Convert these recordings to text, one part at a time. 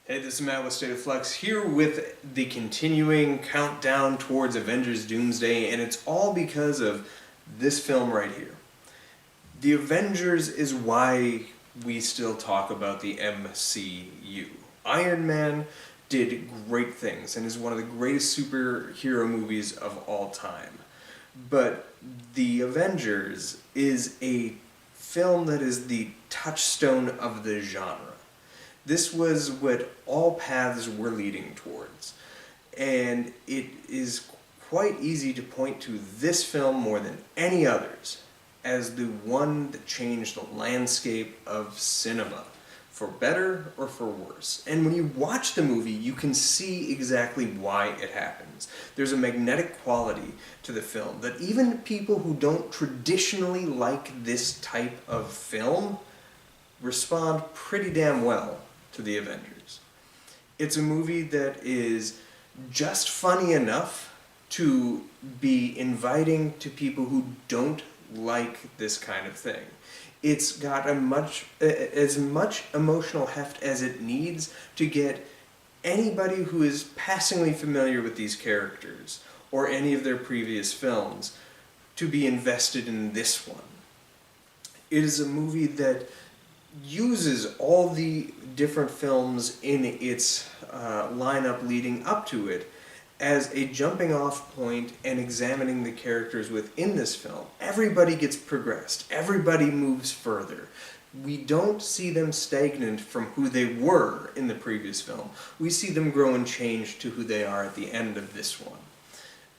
Hey, this is Matt with State of Flux, here with the continuing countdown towards Avengers Doomsday, and it's all because of this film right here. The Avengers is why we still talk about the MCU. Iron Man did great things and is one of the greatest superhero movies of all time. But the Avengers is a film that is the touchstone of the genre. This was what all paths were leading towards. And it is quite easy to point to this film more than any others as the one that changed the landscape of cinema, for better or for worse. And when you watch the movie, you can see exactly why it happens. There's a magnetic quality to the film that even people who don't traditionally like this type of film respond pretty damn well to the Avengers. It's a movie that is just funny enough to be inviting to people who don't like this kind of thing. It's got as much emotional heft as it needs to get anybody who is passingly familiar with these characters or any of their previous films to be invested in this one. It is a movie that uses all the different films in its lineup leading up to it as a jumping off point and examining the characters within this film. Everybody gets progressed. Everybody moves further. We don't see them stagnant from who they were in the previous film. We see them grow and change to who they are at the end of this one.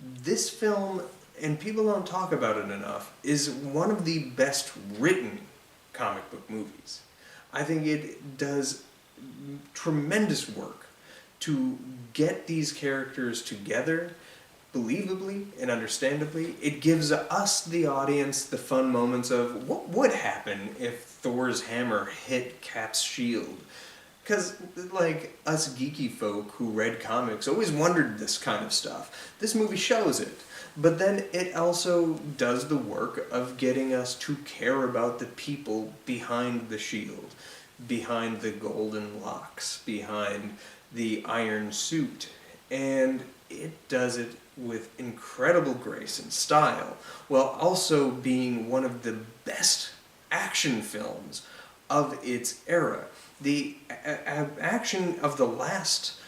This film, and people don't talk about it enough, is one of the best written comic book movies. I think it does tremendous work to get these characters together believably and understandably. It gives us, the audience, the fun moments of what would happen if Thor's hammer hit Cap's shield. Because, like, us geeky folk who read comics always wondered this kind of stuff. This movie shows it. But then it also does the work of getting us to care about the people behind the shield, behind the golden locks, behind the iron suit. And it does it with incredible grace and style, while also being one of the best action films of its era. The action of the last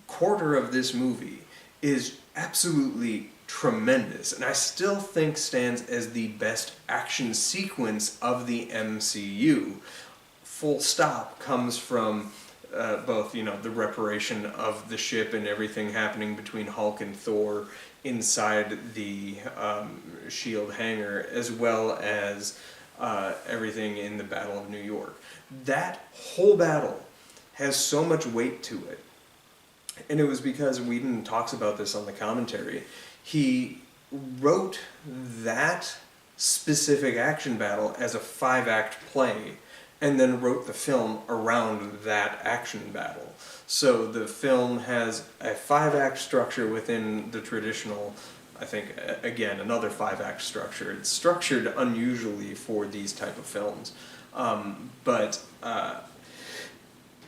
quarter of this movie is absolutely tremendous, and I still think stands as the best action sequence of the MCU. Full stop comes from both, the reparation of the ship and everything happening between Hulk and Thor inside the shield hangar, as well as everything in the Battle of New York. That whole battle has so much weight to it. And it was because Whedon talks about this on the commentary. He wrote that specific action battle as a 5-act play, and then wrote the film around that action battle. So the film has a 5-act structure within the traditional, I think, again, another 5-act structure. It's structured unusually for these type of films. But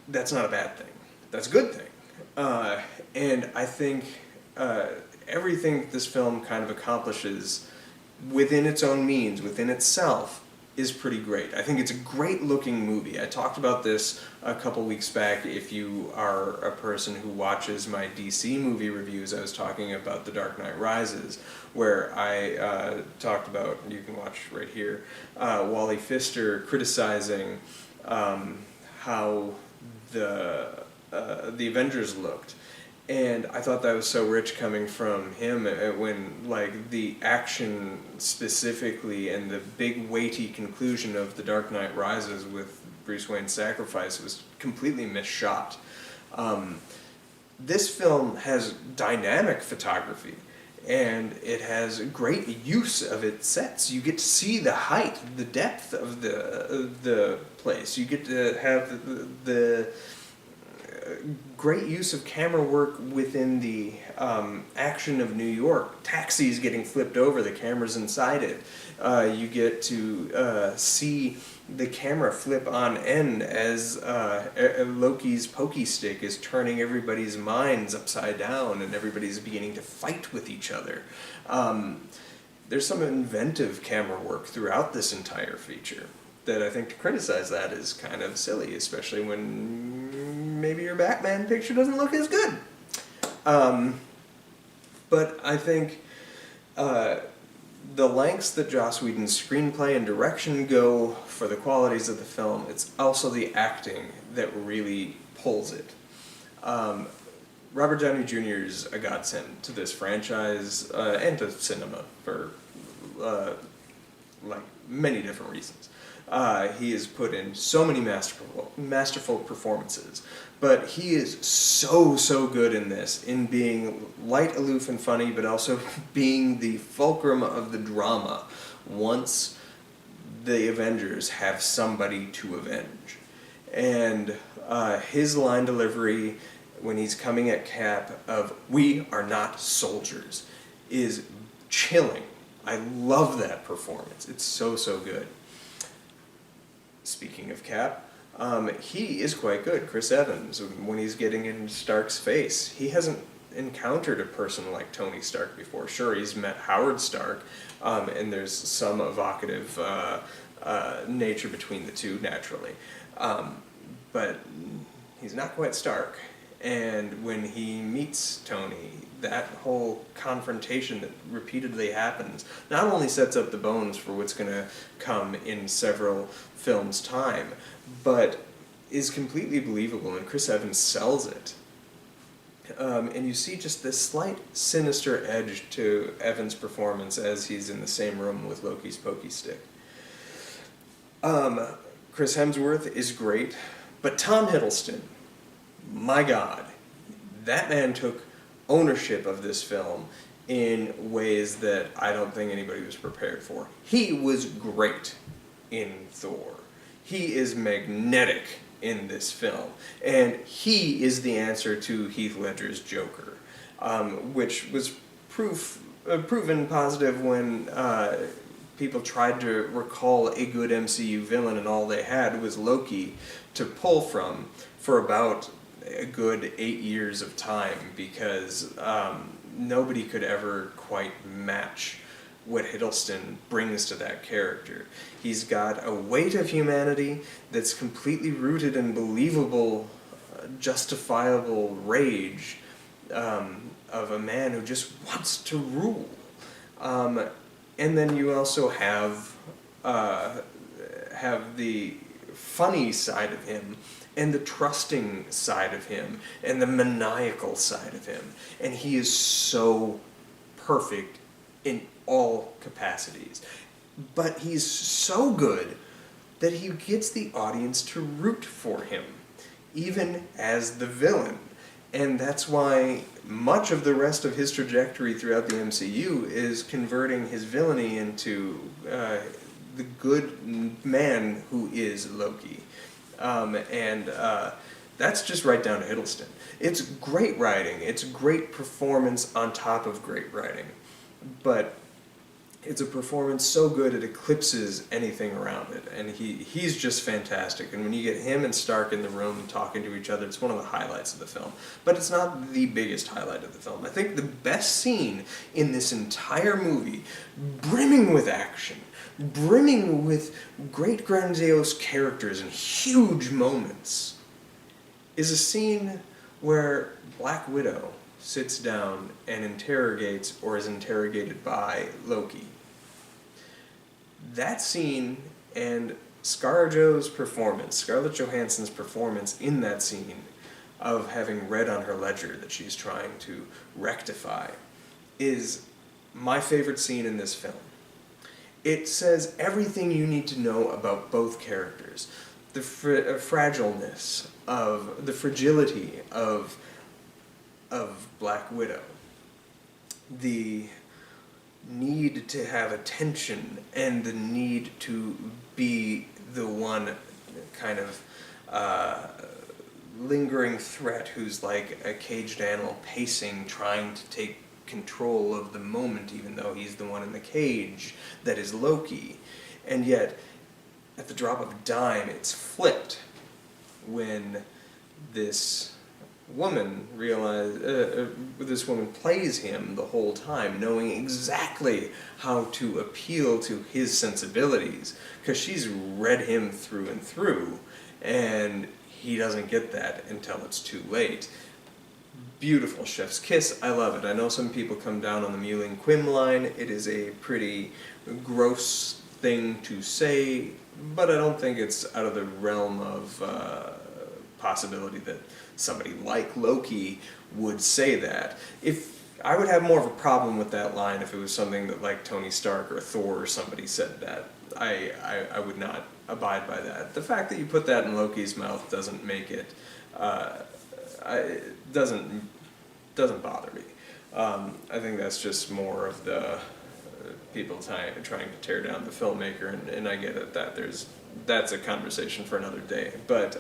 that's not a bad thing. That's a good thing. And I think everything that this film kind of accomplishes within its own means, within itself, is pretty great. I think it's a great looking movie. I talked about this a couple weeks back. If you are a person who watches my DC movie reviews, I was talking about The Dark Knight Rises, where I talked about, you can watch right here, Wally Pfister criticizing how the Avengers looked. And I thought that was so rich coming from him when, like, the action specifically and the big weighty conclusion of The Dark Knight Rises with Bruce Wayne's sacrifice was completely misshot. This film has dynamic photography, and it has great use of its sets. You get to see the height, the depth of the place. You get to have the great use of camera work within the action of New York. Taxis getting flipped over, the camera's inside it. You get to see the camera flip on end as Loki's pokey stick is turning everybody's minds upside down and everybody's beginning to fight with each other. There's some inventive camera work throughout this entire feature that I think to criticize that is kind of silly, especially when maybe your Batman picture doesn't look as good. But I think the lengths that Joss Whedon's screenplay and direction go for the qualities of the film, it's also the acting that really pulls it. Robert Downey Jr. is a godsend to this franchise and to cinema for like many different reasons. He has put in so many masterful performances, but he is so good in this, in being light, aloof, and funny, but also being the fulcrum of the drama once the Avengers have somebody to avenge. And his line delivery when he's coming at Cap of, "We are not soldiers," is chilling. I love that performance. It's so good. Speaking of Cap, he is quite good. Chris Evans, when he's getting in Stark's face, he hasn't encountered a person like Tony Stark before. Sure, he's met Howard Stark, and there's some evocative nature between the two, naturally. But he's not quite Stark. And when he meets Tony, that whole confrontation that repeatedly happens not only sets up the bones for what's going to come in several films' time, but is completely believable, and Chris Evans sells it. And you see just this slight sinister edge to Evans' performance as he's in the same room with Loki's pokey stick. Chris Hemsworth is great, but Tom Hiddleston, my God, that man took ownership of this film in ways that I don't think anybody was prepared for. He was great in Thor. He is magnetic in this film, and he is the answer to Heath Ledger's Joker, which was proven positive when people tried to recall a good MCU villain and all they had was Loki to pull from for about a good 8 years of time, because nobody could ever quite match what Hiddleston brings to that character. He's got a weight of humanity that's completely rooted in believable, justifiable rage of a man who just wants to rule. And then you also have the funny side of him, and the trusting side of him, and the maniacal side of him. And he is so perfect in all capacities. But he's so good that he gets the audience to root for him, even as the villain. And that's why much of the rest of his trajectory throughout the MCU is converting his villainy into the good man who is Loki. That's just right down to Hiddleston. It's great writing. It's great performance on top of great writing. But it's a performance so good it eclipses anything around it. And he's just fantastic. And when you get him and Stark in the room talking to each other, it's one of the highlights of the film. But it's not the biggest highlight of the film. I think the best scene in this entire movie, brimming with action, brimming with great grandiose characters and huge moments, is a scene where Black Widow sits down and interrogates or is interrogated by Loki. That scene and Scarlett Johansson's performance in that scene of having read on her ledger that she's trying to rectify, is my favorite scene in this film. It says everything you need to know about both characters. The fragileness of, the fragility of Black Widow. The need to have attention and the need to be the one kind of lingering thread who's like a caged animal pacing, trying to take control of the moment, even though he's the one in the cage, that is Loki. And yet, at the drop of a dime, it's flipped when this woman this woman plays him the whole time, knowing exactly how to appeal to his sensibilities, because she's read him through and through, and he doesn't get that until it's too late. Beautiful chef's kiss. I love it. I know some people come down on the Mewling Quim line. It is a pretty gross thing to say, but I don't think it's out of the realm of possibility that somebody like Loki would say that. If I would have more of a problem with that line if it was something that like Tony Stark or Thor or somebody said that. I would not abide by that. The fact that you put that in Loki's mouth doesn't make it doesn't bother me. I think that's just more of the people trying to tear down the filmmaker, and I get it that that's a conversation for another day. But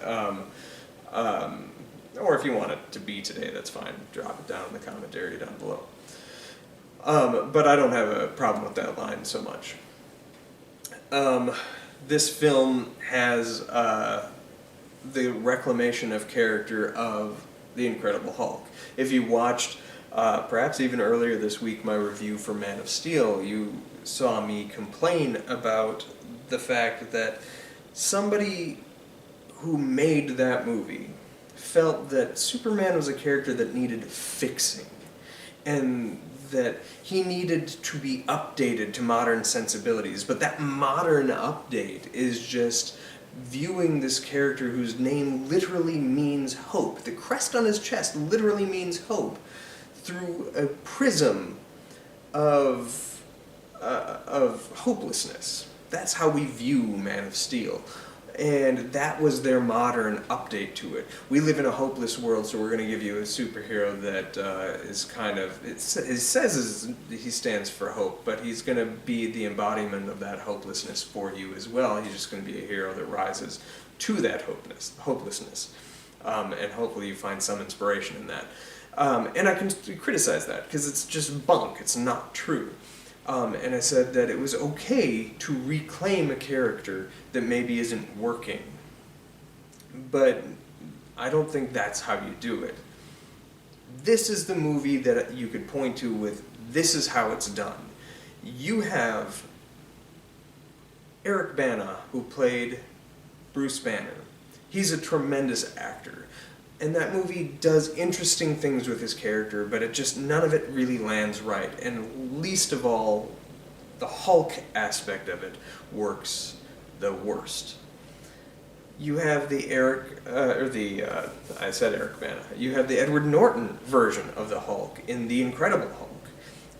or if you want it to be today, that's fine. Drop it down in the comment area down below. But I don't have a problem with that line so much. This film has the reclamation of character of the Incredible Hulk. If you watched, perhaps even earlier this week, my review for Man of Steel, you saw me complain about the fact that somebody who made that movie felt that Superman was a character that needed fixing, and that he needed to be updated to modern sensibilities. But that modern update is just viewing this character whose name literally means hope. The crest on his chest literally means hope, through a prism of hopelessness. That's how we view Man of Steel. And that was their modern update to it. We live in a hopeless world, so we're going to give you a superhero that is kind of, it says he stands for hope, but he's going to be the embodiment of that hopelessness for you as well. He's just going to be a hero that rises to that hopelessness. And hopefully you find some inspiration in that. And I can criticize that, because it's just bunk. It's not true. And I said that it was okay to reclaim a character that maybe isn't working. But I don't think that's how you do it. This is the movie that you could point to with, this is how it's done. You have Eric Bana, who played Bruce Banner. He's a tremendous actor. And that movie does interesting things with his character, but none of it really lands right. And least of all, the Hulk aspect of it works the worst. You have the I said Eric Bana. You have the Edward Norton version of the Hulk in The Incredible Hulk.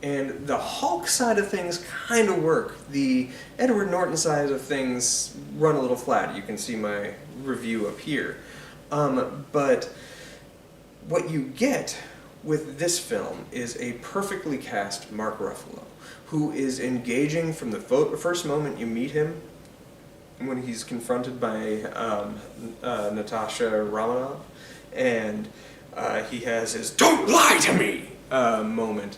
And the Hulk side of things kind of work. The Edward Norton side of things run a little flat. You can see my review up here. But what you get with this film is a perfectly cast Mark Ruffalo, who is engaging from the first moment you meet him, when he's confronted by Natasha Romanoff, and he has his "don't lie to me" moment.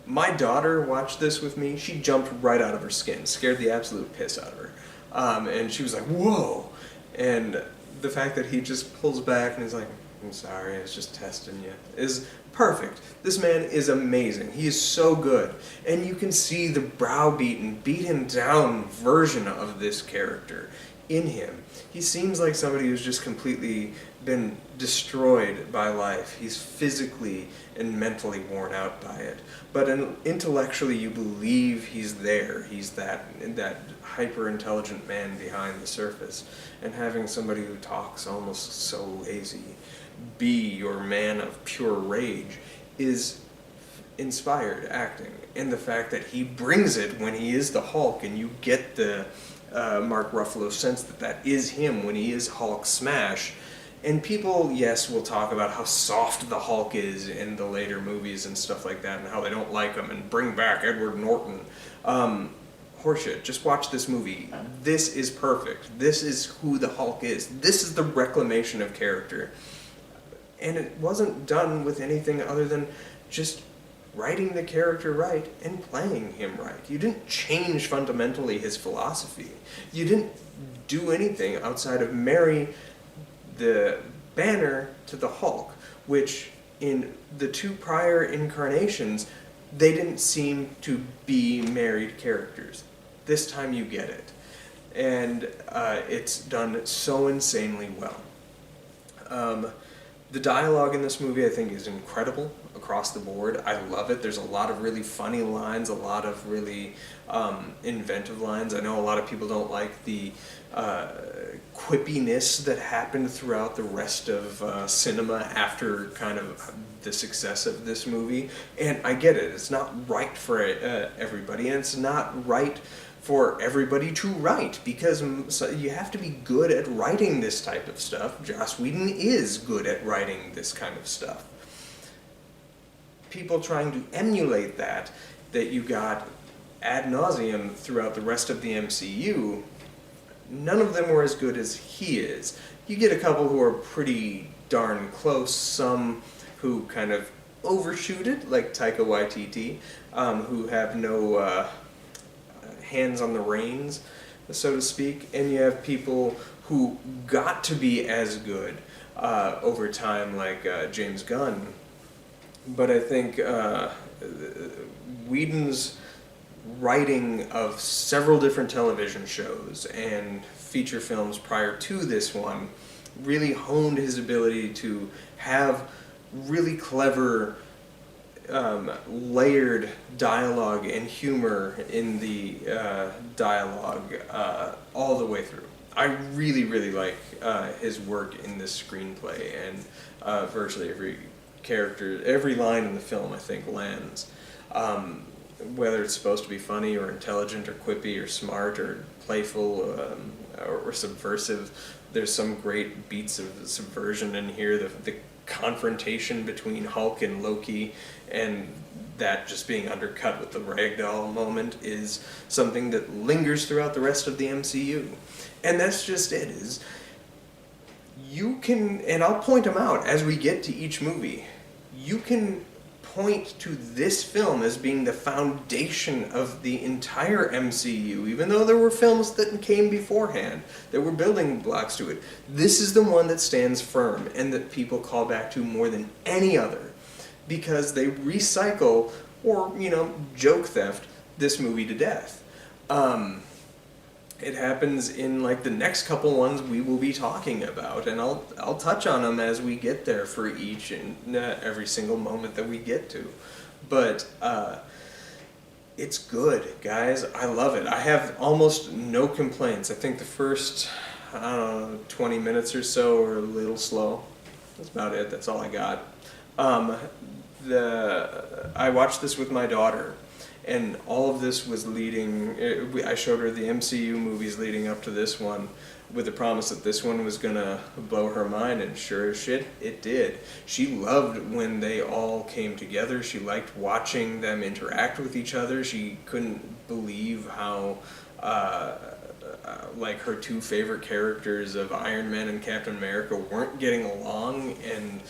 My daughter watched this with me. She jumped right out of her skin, scared the absolute piss out of her. And she was like, whoa! And the fact that he just pulls back and is like, I'm sorry, I was just testing you, is perfect. This man is amazing. He is so good. And you can see the browbeaten, beat him down version of this character in him. He seems like somebody who's just completely been destroyed by life. He's physically and mentally worn out by it. But intellectually you believe he's there. He's that hyper-intelligent man behind the surface. And having somebody who talks almost so lazy be your man of pure rage is inspired acting. And the fact that he brings it when he is the Hulk, and you get the Mark Ruffalo sense that is him when he is Hulk smash. And people, yes, will talk about how soft the Hulk is in the later movies and stuff like that, and how they don't like him, and bring back Edward Norton. Horseshit. Just watch this movie. This is perfect. This is who the Hulk is. This is the reclamation of character. And it wasn't done with anything other than just writing the character right and playing him right. You didn't change fundamentally his philosophy. You didn't do anything outside of marry the Banner to the Hulk, which in the two prior incarnations, they didn't seem to be married characters. This time you get it. And it's done so insanely well. The dialogue in this movie, I think, is incredible across the board. I love it. There's a lot of really funny lines, a lot of really inventive lines. I know a lot of people don't like the quippiness that happened throughout the rest of cinema after kind of the success of this movie. And I get it. It's not right for everybody, and it's not right for everybody to write, because you have to be good at writing this type of stuff. Joss Whedon is good at writing this kind of stuff. People trying to emulate that you got ad nauseum throughout the rest of the MCU, none of them were as good as he is. You get a couple who are pretty darn close, some who kind of overshoot it, like Taika Waititi, who have no hands on the reins, so to speak, and you have people who got to be as good over time, like James Gunn. But I think Whedon's writing of several different television shows and feature films prior to this one really honed his ability to have really clever layered dialogue and humor in the dialogue all the way through. I really, really like his work in this screenplay, and virtually every character, every line in the film, I think, lands. Whether it's supposed to be funny or intelligent or quippy or smart or playful or subversive, there's some great beats of subversion in here. The confrontation between Hulk and Loki, and that just being undercut with the ragdoll moment, is something that lingers throughout the rest of the MCU. And that's just it, is you can, and I'll point them out as we get to each movie, you can point to this film as being the foundation of the entire MCU, even though there were films that came beforehand that were building blocks to it. This is the one that stands firm and that people call back to more than any other, because they recycle, or, joke theft this movie to death. It happens in like the next couple ones we will be talking about, and I'll touch on them as we get there for each and every single moment that we get to. But it's good, guys. I love it. I have almost no complaints. I think the first, 20 minutes or so are a little slow. That's about it. That's all I got. I watched this with my daughter. And all of this was leading, I showed her the MCU movies leading up to this one with the promise that this one was going to blow her mind, and sure as shit, it did. She loved when they all came together. She liked watching them interact with each other. She couldn't believe how, like, her two favorite characters of Iron Man and Captain America weren't getting along, and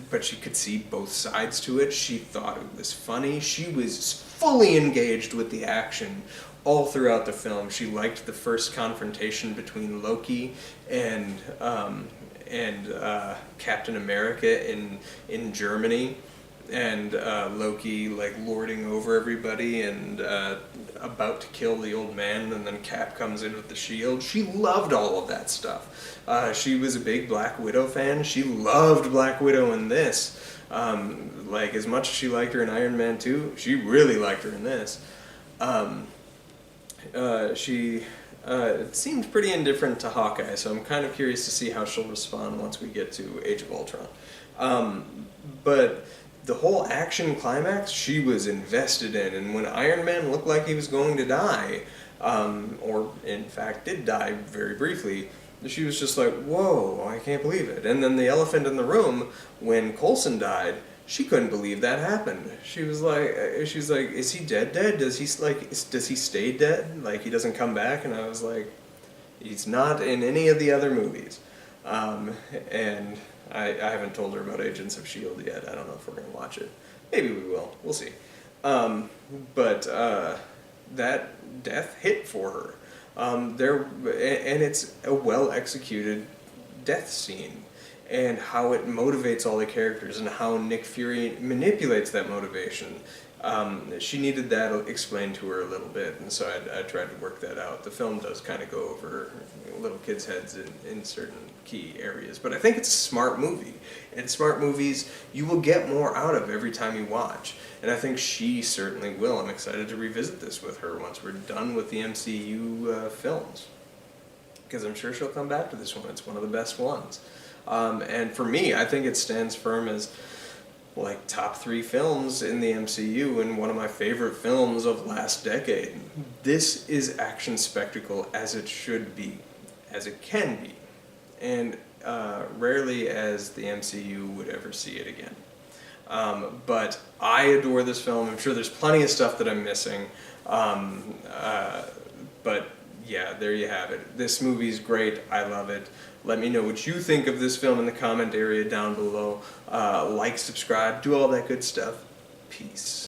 but she could see both sides to it. She thought it was funny. She was fully engaged with the action all throughout the film. She liked the first confrontation between Loki and Captain America in Germany, and Loki like lording over everybody and about to kill the old man, and then Cap comes in with the shield. She loved all of that stuff. She was a big Black Widow fan. She loved Black Widow in this. Like, as much as she liked her in Iron Man 2, she really liked her in this. She seemed pretty indifferent to Hawkeye, so I'm kind of curious to see how she'll respond once we get to Age of Ultron. But the whole action climax, she was invested in, and when Iron Man looked like he was going to die, or in fact did die very briefly, she was just like, whoa, I can't believe it. And then the elephant in the room, when Coulson died, she couldn't believe that happened. She was like, is he dead? Does he stay dead? Like, he doesn't come back? And I was like, he's not in any of the other movies. And I haven't told her about Agents of S.H.I.E.L.D. yet. I don't know if we're going to watch it. Maybe we will. We'll see. But that death hit for her. And it's a well-executed death scene. And how it motivates all the characters and how Nick Fury manipulates that motivation. She needed that explained to her a little bit, and so I tried to work that out. The film does kind of go over little kids' heads in certain key areas, but I think it's a smart movie. And smart movies, you will get more out of every time you watch. And I think she certainly will. I'm excited to revisit this with her once we're done with the MCU films. Because I'm sure she'll come back to this one. It's one of the best ones. And for me, I think it stands firm as like top 3 films in the MCU and one of my favorite films of last decade. This is action spectacle as it should be, as it can be, and rarely as the MCU would ever see it again. But I adore this film. I'm sure there's plenty of stuff that I'm missing, but yeah, there you have it. This movie's great. I love it. Let me know what you think of this film in the comment area down below. Like, subscribe, do all that good stuff. Peace.